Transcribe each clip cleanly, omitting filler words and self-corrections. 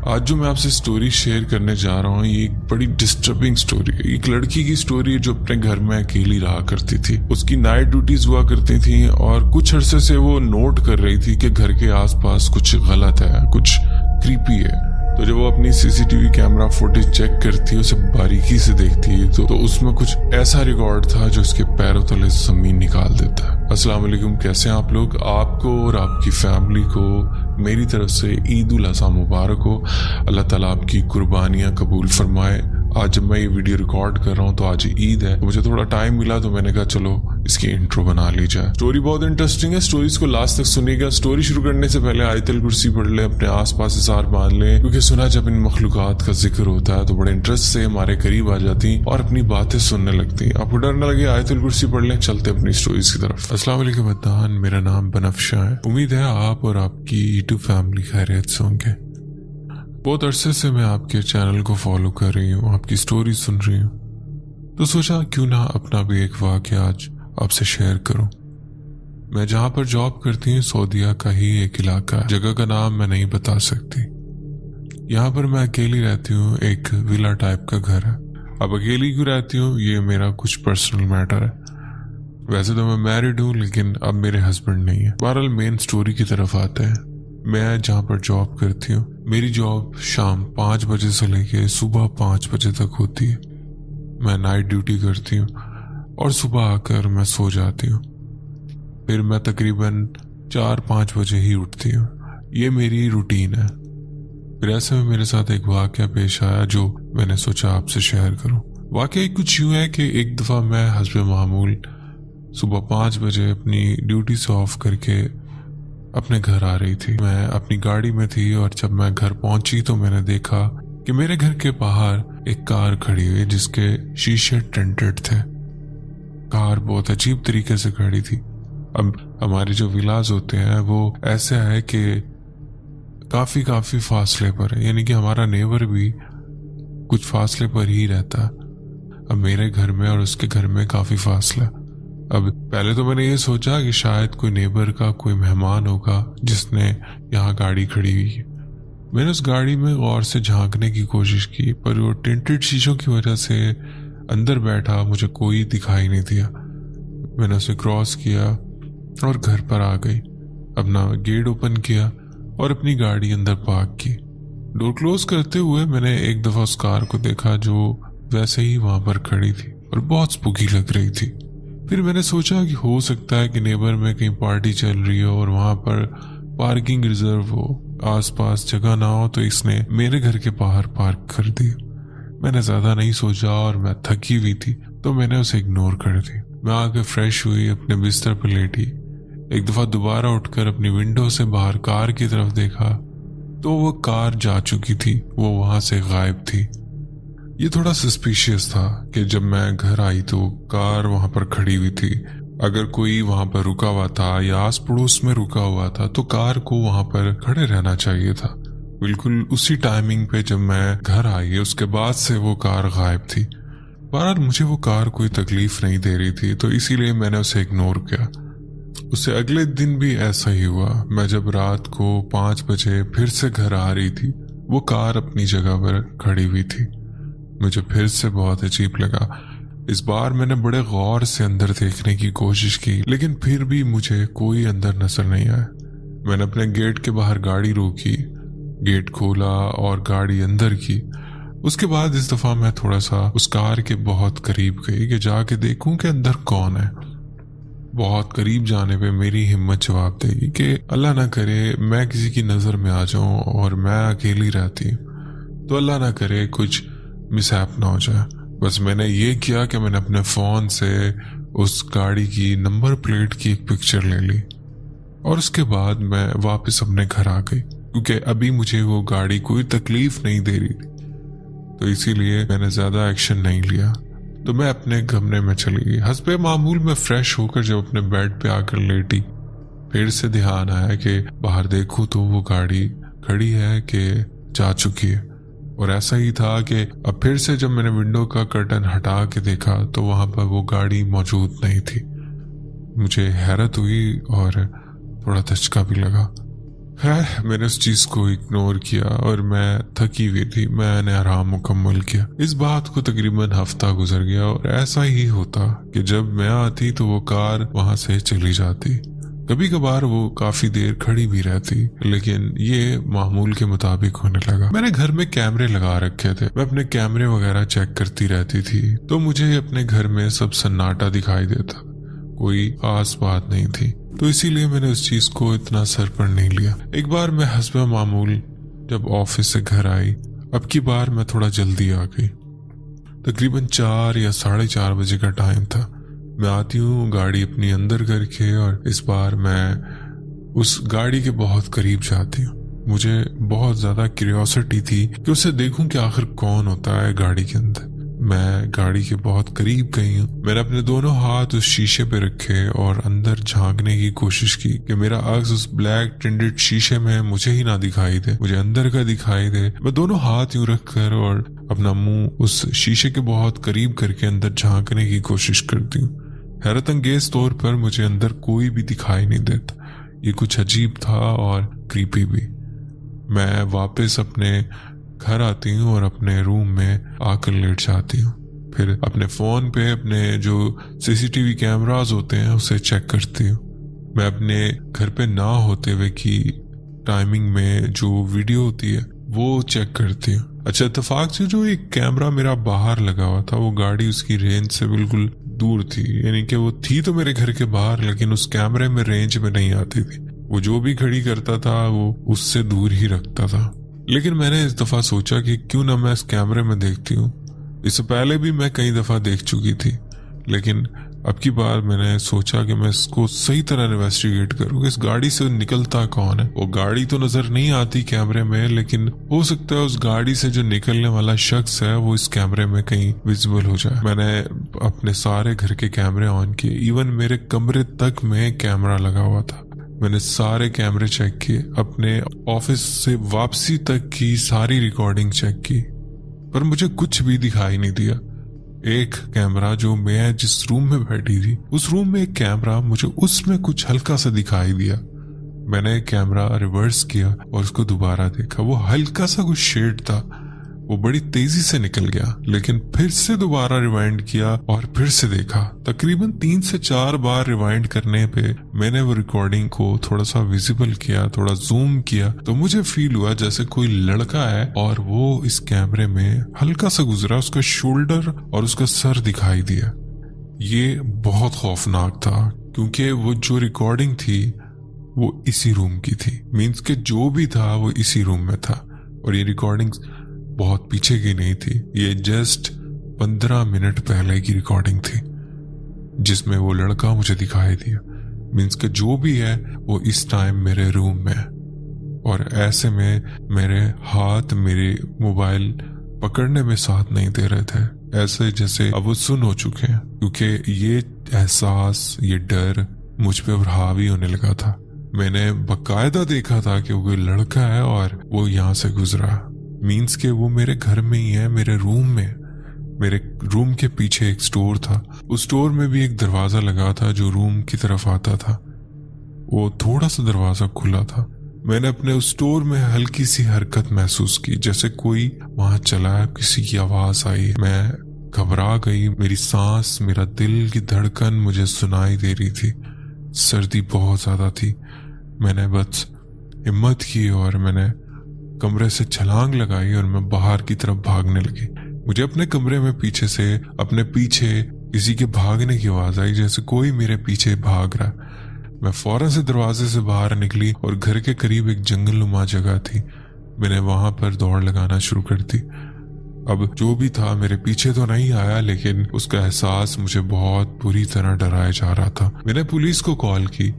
آج جو میں آپ سے سٹوری شیئر کرنے جا رہا ہوں یہ ایک بڑی ڈسٹربنگ سٹوری ہے۔ ایک لڑکی کی سٹوری ہے جو اپنے گھر میں اکیلی رہا کرتی تھی۔ اس کی نائٹ ڈیوٹیز ہوا کرتی تھیں اور کچھ عرصے سے وہ نوٹ کر رہی تھی کہ گھر کے آس پاس کچھ غلط ہے، کچھ کریپی ہے۔ تو جب وہ اپنی C C T V camera footage check کرتی ہے، اسے باریکی سے دیکھتی ہے تو اس میں کچھ ایسا ریکارڈ تھا جو اس کے پیروں تلے زمین نکال دیتا ہے۔ السلام علیکم، کیسے ہیں آپ لوگ؟ آپ کو اور آپ کی فیملی کو میری طرف سے عید الاضحیٰ مبارک ہو۔ اللہ تعالیٰ آپ کی قربانیاں قبول فرمائے۔ آج جب میں یہ ویڈیو ریکارڈ کر رہا ہوں تو آج عید ہے، مجھے تھوڑا ٹائم ملا تو میں نے کہا چلو اس کی انٹرو بنا لی جائے۔ سٹوری بہت انٹرسٹنگ ہے، سٹوریز کو لاسٹ تک سنیے گا۔ سٹوری شروع کرنے سے پہلے آیت الکرسی پڑھ لیں، اپنے آس پاس اثار باندھ لیں، کیونکہ سنا جب ان مخلوقات کا ذکر ہوتا ہے تو بڑے انٹرسٹ سے ہمارے قریب آ جاتی اور اپنی باتیں سننے لگتی ہیں۔ آپ کو ڈر نہ لگے، آیت الکرسی پڑھ لیں، چلتے اپنی سٹوریز کی طرف۔ السلام علیکم عدنان، میرا نام بنفشہ ہے۔ امید ہے آپ اور آپ کی یوٹیوب فیملی خیریت سے ہوں گے۔ بہت عرصے سے میں آپ کے چینل کو فالو کر رہی ہوں، آپ کی سٹوری سن رہی ہوں، تو سوچا کیوں نہ اپنا بھی ایک واقعہ آج آپ سے شیئر کروں۔ میں جہاں پر جاب کرتی ہوں سعودیہ کا ہی ایک علاقہ ہے، جگہ کا نام میں نہیں بتا سکتی۔ یہاں پر میں اکیلی رہتی ہوں، ایک ویلا ٹائپ کا گھر ہے۔ اب اکیلی کیوں رہتی ہوں یہ میرا کچھ پرسنل میٹر ہے۔ ویسے تو میں میرڈ ہوں لیکن اب میرے ہسبینڈ نہیں ہے۔ بہرحال مین سٹوری کی طرف آتے ہیں۔ میں جہاں پر جاب کرتی ہوں، میری جاب شام 5 بجے سے لے کے صبح 5 بجے تک ہوتی ہے۔ میں نائٹ ڈیوٹی کرتی ہوں اور صبح آ کر میں سو جاتی ہوں، پھر میں تقریباً 4-5 بجے ہی اٹھتی ہوں۔ یہ میری روٹین ہے۔ پھر ایسے میں میرے ساتھ ایک واقعہ پیش آیا جو میں نے سوچا آپ سے شیئر کروں۔ واقعہ کچھ یوں ہے کہ ایک دفعہ میں حسب معمول صبح 5 بجے اپنی ڈیوٹی سے آف کر کے اپنے گھر آ رہی تھی۔ میں اپنی گاڑی میں تھی اور جب میں گھر پہنچی تو میں نے دیکھا کہ میرے گھر کے باہر ایک کار کھڑی ہوئی جس کے شیشے ٹینٹڈ تھے۔ کار بہت عجیب طریقے سے کھڑی تھی۔ اب ہمارے جو ولاز ہوتے ہیں وہ ایسے ہے کہ کافی فاصلے پر ہے، یعنی کہ ہمارا نیبر بھی کچھ فاصلے پر ہی رہتا ہے۔ اب میرے گھر میں اور اس کے گھر میں کافی فاصلہ۔ اب پہلے تو میں نے یہ سوچا کہ شاید کوئی نیبر کا کوئی مہمان ہوگا جس نے یہاں گاڑی کھڑی ہوئی ہے۔ میں نے اس گاڑی میں غور سے جھانکنے کی کوشش کی پر وہ ٹینٹڈ شیشوں کی وجہ سے اندر بیٹھا مجھے کوئی دکھائی نہیں دیا۔ میں نے اسے کراس کیا اور گھر پر آ گئی، اپنا گیٹ اوپن کیا اور اپنی گاڑی اندر پارک کی۔ ڈور کلوز کرتے ہوئے میں نے ایک دفعہ اس کار کو دیکھا جو ویسے ہی وہاں پر کھڑی تھی اور بہت سپوکی لگ رہی تھی۔ پھر میں نے سوچا کہ ہو سکتا ہے کہ نیبر میں کہیں پارٹی چل رہی ہو اور وہاں پر پارکنگ ریزرو ہو، آس پاس جگہ نہ ہو تو اس نے میرے گھر کے باہر پارک کر دی۔ میں نے زیادہ نہیں سوچا اور میں تھکی ہوئی تھی تو میں نے اسے اگنور کر دی۔ میں آ کے فریش ہوئی، اپنے بستر پر لیٹی۔ ایک دفعہ دوبارہ اٹھ کر اپنی ونڈو سے باہر کار کی طرف دیکھا تو وہ کار جا چکی تھی، وہ وہاں سے غائب تھی۔ یہ تھوڑا سسپیشیس تھا کہ جب میں گھر آئی تو کار وہاں پر کھڑی ہوئی تھی۔ اگر کوئی وہاں پر رکا ہوا تھا یا آس پڑوس میں رکا ہوا تھا تو کار کو وہاں پر کھڑے رہنا چاہیے تھا۔ بالکل اسی ٹائمنگ پہ جب میں گھر آئی اس کے بعد سے وہ کار غائب تھی۔ بہرحال مجھے وہ کار کوئی تکلیف نہیں دے رہی تھی تو اسی لیے میں نے اسے اگنور کیا۔ اس سے اگلے دن بھی ایسا ہی ہوا۔ میں جب رات کو 5 بجے پھر سے گھر آ رہی تھی وہ کار اپنی جگہ پر کھڑی ہوئی تھی۔ مجھے پھر سے بہت عجیب لگا۔ اس بار میں نے بڑے غور سے اندر دیکھنے کی کوشش کی لیکن پھر بھی مجھے کوئی اندر نظر نہیں آیا۔ میں نے اپنے گیٹ کے باہر گاڑی روکی، گیٹ کھولا اور گاڑی اندر کی۔ اس کے بعد اس دفعہ میں تھوڑا سا اس کار کے بہت قریب گئی کہ جا کے دیکھوں کہ اندر کون ہے۔ بہت قریب جانے پہ میری ہمت جواب دے گی کہ اللہ نہ کرے میں کسی کی نظر میں آ جاؤں اور میں اکیلی رہتی ہوں تو اللہ نہ کرے کچھ مس ہیپ نہ ہو جائے۔ بس میں نے یہ کیا کہ میں نے اپنے فون سے اس گاڑی کی نمبر پلیٹ کی ایک پکچر لے لی اور اس کے بعد میں واپس اپنے گھر آ گئی، کیونکہ ابھی مجھے وہ گاڑی کوئی تکلیف نہیں دے رہی تھی تو اسی لیے میں نے زیادہ ایکشن نہیں لیا۔ تو میں اپنے کمرے میں چلی گئی۔ حسب معمول میں فریش ہو کر جب اپنے بیڈ پہ آ کر لیٹی پھر سے دھیان آیا کہ باہر دیکھوں تو وہ گاڑی کھڑی ہے کہ جا چکی ہے، اور ایسا ہی تھا کہ اب پھر سے جب میں نے ونڈو کا کرٹن ہٹا کے دیکھا تو وہاں پر وہ گاڑی موجود نہیں تھی۔ مجھے حیرت ہوئی اور تھوڑا دھچکا بھی لگا۔ خیر میں نے اس چیز کو اگنور کیا اور میں تھکی ہوئی تھی، میں نے آرام مکمل کیا۔ اس بات کو تقریباً ہفتہ گزر گیا اور ایسا ہی ہوتا کہ جب میں آتی تو وہ کار وہاں سے چلی جاتی۔ کبھی کبھار وہ کافی دیر کھڑی بھی رہتی، لیکن یہ معمول کے مطابق ہونے لگا۔ میں نے گھر میں کیمرے لگا رکھے تھے، میں اپنے کیمرے وغیرہ چیک کرتی رہتی تھی تو مجھے اپنے گھر میں سب سناٹا دکھائی دیتا، کوئی خاص بات نہیں تھی، تو اسی لیے میں نے اس چیز کو اتنا سر پر نہیں لیا۔ ایک بار میں حسب معمول جب آفس سے گھر آئی، اب کی بار میں تھوڑا جلدی آ گئی، تقریباً 4 یا 4:30 بجے کا ٹائم تھا۔ میں آتی ہوں گاڑی اپنی اندر کر کے، اور اس بار میں اس گاڑی کے بہت قریب جاتی ہوں۔ مجھے بہت زیادہ کیوریوسٹی تھی کہ اسے دیکھوں کہ آخر کون ہوتا ہے گاڑی کے اندر۔ میں گاڑی کے بہت قریب گئی ہوں، میں نے اپنے دونوں ہاتھ اس شیشے پہ رکھے اور اندر جھانکنے کی کوشش کی کہ میرا عکس اس بلیک ٹنڈڈ شیشے میں مجھے ہی نہ دکھائی دے، مجھے اندر کا دکھائی دے۔ میں دونوں ہاتھ یوں رکھ کر اور اپنا منہ اس شیشے کے بہت قریب کر کے اندر جھانکنے کی کوشش کرتی ہوں۔ حیرت انگیز طور پر مجھے اندر کوئی بھی دکھائی نہیں دیتا، یہ کچھ عجیب تھا اور کریپی بھی۔ میں واپس اپنے گھر آتی ہوں اور اپنے روم میں آ کر لیٹ جاتی ہوں، پھر اپنے فون پہ اپنے جو CCTV کیمراز ہوتے ہیں اسے چیک کرتی ہوں۔ میں اپنے گھر پہ نہ ہوتے ہوئے کی ٹائمنگ میں جو ویڈیو ہوتی ہے وہ چیک کرتی ہوں۔ اچھا اتفاق سے جو ایک کیمرہ میرا باہر لگا ہوا تھا، وہ گاڑی اس کی رینج سے بالکل دور تھی، یعنی کہ وہ تھی تو میرے گھر کے باہر، لیکن اس کیمرے میں رینج میں نہیں آتی تھی۔ وہ جو بھی کھڑی کرتا تھا وہ اس سے دور ہی رکھتا تھا۔ لیکن میں نے اس دفعہ سوچا کہ کیوں نہ میں اس کیمرے میں دیکھتی ہوں۔ اس سے پہلے بھی میں کئی دفعہ دیکھ چکی تھی، لیکن اب کی بار میں نے سوچا کہ میں اس کو صحیح طرح انویسٹیگیٹ کروں کہ اس گاڑی سے نکلتا کون ہے۔ وہ گاڑی تو نظر نہیں آتی کیمرے میں، لیکن ہو سکتا ہے اس گاڑی سے جو نکلنے والا شخص ہے وہ اس کیمرے میں کہیں ویزیبل ہو جائے۔ میں نے اپنے سارے گھر کے کیمرے آن کیے، ایون میرے کمرے تک میں کیمرہ لگا ہوا تھا۔ میں نے سارے کیمرے چیک کیے، اپنے آفس سے واپسی تک کی ساری ریکارڈنگ چیک کی، پر مجھے کچھ بھی دکھائی نہیں دیا۔ ایک کیمرہ جو میں جس روم میں بیٹھی تھی، اس روم میں ایک کیمرہ، مجھے اس میں کچھ ہلکا سا دکھائی دیا۔ میں نے کیمرہ ریورس کیا اور اس کو دوبارہ دیکھا، وہ ہلکا سا کچھ شیڈ تھا، وہ بڑی تیزی سے نکل گیا، لیکن پھر سے دوبارہ ریوائنڈ کیا اور پھر سے دیکھا۔ تقریباً 3 سے 4 بار ریوائنڈ کرنے پہ میں نے وہ ریکارڈنگ کو تھوڑا سا ویزیبل کیا، تھوڑا زوم کیا، تو مجھے فیل ہوا جیسے کوئی لڑکا ہے اور وہ اس کیمرے میں ہلکا سا گزرا، اس کا شولڈر اور اس کا سر دکھائی دیا۔ یہ بہت خوفناک تھا کیونکہ وہ جو ریکارڈنگ تھی وہ اسی روم کی تھی، مینس کہ جو بھی تھا وہ اسی روم میں تھا، اور یہ ریکارڈنگ بہت پیچھے کی نہیں تھی، یہ جسٹ 15 منٹ پہلے کی ریکارڈنگ تھی جس میں وہ لڑکا مجھے دکھائی دیا۔ مینس کہ جو بھی ہے وہ اس ٹائم میرے روم میں، اور ایسے میں میرے ہاتھ میرے موبائل پکڑنے میں ساتھ نہیں دے رہے تھے، ایسے جیسے اب وہ سن ہو چکے ہیں، کیونکہ یہ احساس، یہ ڈر مجھ پہ حاوی ہونے لگا تھا۔ میں نے باقاعدہ دیکھا تھا کہ وہ لڑکا ہے اور وہ یہاں سے گزرا، مینس کہ وہ میرے گھر میں ہی ہے، میرے روم میں۔ میرے روم کے پیچھے ایک سٹور تھا، اس سٹور میں بھی ایک دروازہ لگا تھا جو روم کی طرف آتا تھا، وہ تھوڑا سا دروازہ کھلا تھا۔ میں نے اپنے اس سٹور میں ہلکی سی حرکت محسوس کی، جیسے کوئی وہاں چلا ہے، کسی کی آواز آئی۔ میں گھبرا گئی، میری سانس، میرا دل کی دھڑکن مجھے سنائی دے رہی تھی، سردی بہت زیادہ تھی۔ میں نے بس ہمت کی اور میں نے کمرے سے چھلانگ لگائی اور میں باہر کی طرف بھاگنے لگی۔ مجھے اپنے کمرے میں پیچھے سے اپنے پیچھے کسی کے بھاگنے کی آواز آئی، جیسے کوئی میرے پیچھے بھاگ رہا۔ میں فوراً سے دروازے سے باہر نکلی اور گھر کے قریب ایک جنگل نما جگہ تھی، میں نے وہاں پر دوڑ لگانا شروع کر دی۔ اب جو بھی تھا میرے پیچھے تو نہیں آیا، لیکن اس کا احساس مجھے بہت بری طرح ڈرائے جا رہا تھا۔ میں نے پولیس کو کال کی،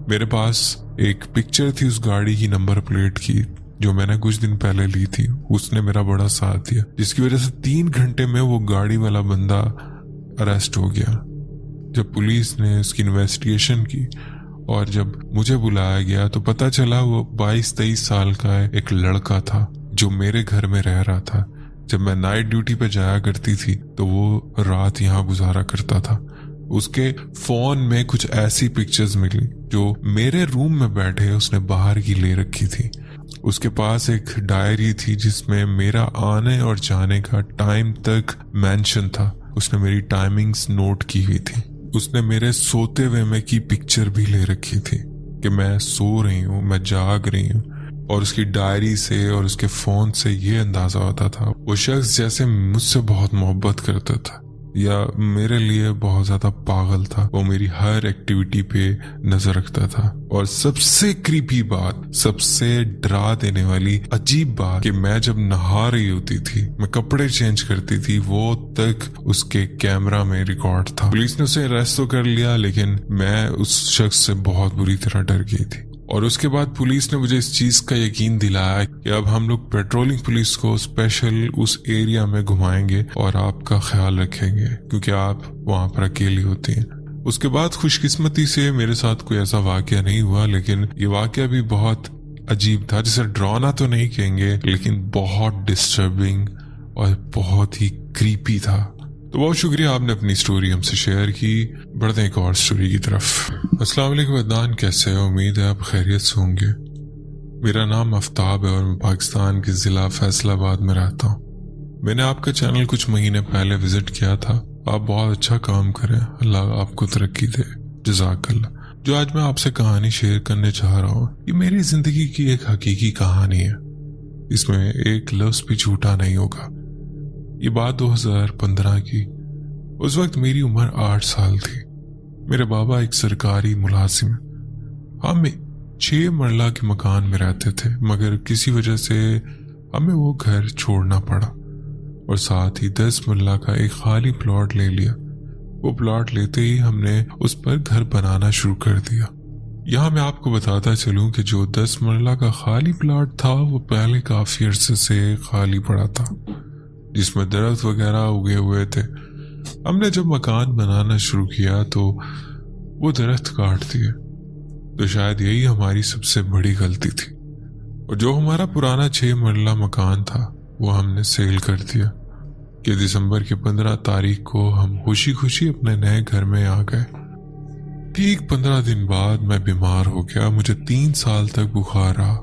میرے پاس ایک پکچر تھی اس گاڑی کی نمبر پلیٹ کی جو میں نے کچھ دن پہلے لی تھی، اس نے میرا بڑا ساتھ دیا، جس کی وجہ سے 3 گھنٹے میں وہ گاڑی والا بندہ اریسٹ ہو گیا۔ جب پولیس نے اس کی انویسٹیگیشن کی اور جب مجھے بلایا گیا تو پتہ چلا وہ 22-23 سال کا ایک لڑکا تھا جو میرے گھر میں رہ رہا تھا۔ جب میں نائٹ ڈیوٹی پہ جایا کرتی تھی تو وہ رات یہاں گزارا کرتا تھا۔ اس کے فون میں کچھ ایسی پکچرز ملی جو میرے روم میں بیٹھے اس نے باہر کی لے رکھی تھی. اس کے پاس ایک ڈائری تھی جس میں میرا آنے اور جانے کا ٹائم تک مینشن تھا. اس نے میری ٹائمنگز نوٹ کی ہوئی تھی. اس نے میرے سوتے ہوئے میں کی پکچر بھی لے رکھی تھی کہ میں سو رہی ہوں, میں جاگ رہی ہوں. اور اس کی ڈائری سے اور اس کے فون سے یہ اندازہ ہوتا تھا وہ شخص جیسے مجھ سے بہت محبت کرتا تھا یا میرے لیے بہت زیادہ پاگل تھا. وہ میری ہر ایکٹیویٹی پہ نظر رکھتا تھا. اور سب سے کریپی بات, سب سے ڈرا دینے والی عجیب بات کہ میں جب نہا رہی ہوتی تھی, میں کپڑے چینج کرتی تھی, وہ تک اس کے کیمرہ میں ریکارڈ تھا. پولیس نے اسے اریسٹ تو کر لیا لیکن میں اس شخص سے بہت بری طرح ڈر گئی تھی. اور اس کے بعد پولیس نے مجھے اس چیز کا یقین دلایا کہ اب ہم لوگ پیٹرولنگ پولیس کو اسپیشل اس ایریا میں گھمائیں گے اور آپ کا خیال رکھیں گے کیونکہ آپ وہاں پر اکیلی ہوتی ہیں. اس کے بعد خوش قسمتی سے میرے ساتھ کوئی ایسا واقعہ نہیں ہوا, لیکن یہ واقعہ بھی بہت عجیب تھا. جسے ڈرانا تو نہیں کہیں گے لیکن بہت ڈسٹربنگ اور بہت ہی کریپی تھا. تو بہت شکریہ آپ نے اپنی سٹوری ہم سے شیئر کی. بڑھتے ہیں ایک اور سٹوری کی طرف. السلام علیکم عدنان, کیسے ہو؟ امید ہے آپ خیریت سے ہوں گے. میرا نام آفتاب ہے اور میں پاکستان کے ضلع فیصل آباد میں رہتا ہوں. میں نے آپ کا چینل کچھ مہینے پہلے وزٹ کیا تھا. آپ بہت اچھا کام کریں, اللہ آپ کو ترقی دے, جزاک اللہ. جو آج میں آپ سے کہانی شیئر کرنے چاہ رہا ہوں یہ میری زندگی کی ایک حقیقی کہانی ہے. اس میں ایک لفظ بھی جھوٹا نہیں ہوگا. یہ بات 2015 کی. اس وقت میری عمر 8 سال تھی. میرے بابا ایک سرکاری ملازم ہیں. ہم 6 مرلہ کے مکان میں رہتے تھے مگر کسی وجہ سے ہمیں وہ گھر چھوڑنا پڑا اور ساتھ ہی 10 مرلہ کا ایک خالی پلاٹ لے لیا. وہ پلاٹ لیتے ہی ہم نے اس پر گھر بنانا شروع کر دیا. یہاں میں آپ کو بتاتا چلوں کہ جو 10 مرلہ کا خالی پلاٹ تھا وہ پہلے کافی عرصے سے خالی پڑا تھا جس میں درخت وغیرہ اگے ہوئے تھے. ہم نے جب مکان بنانا شروع کیا تو وہ درخت کاٹ دیے. تو شاید یہی ہماری سب سے بڑی غلطی تھی. اور جو ہمارا پرانا 6 مرلہ مکان تھا وہ ہم نے سیل کر دیا کہ دسمبر کی 15 تاریخ کو ہم خوشی خوشی اپنے نئے گھر میں آ گئے. ٹھیک 15 دن بعد میں بیمار ہو گیا. مجھے 3 سال تک بخار رہا.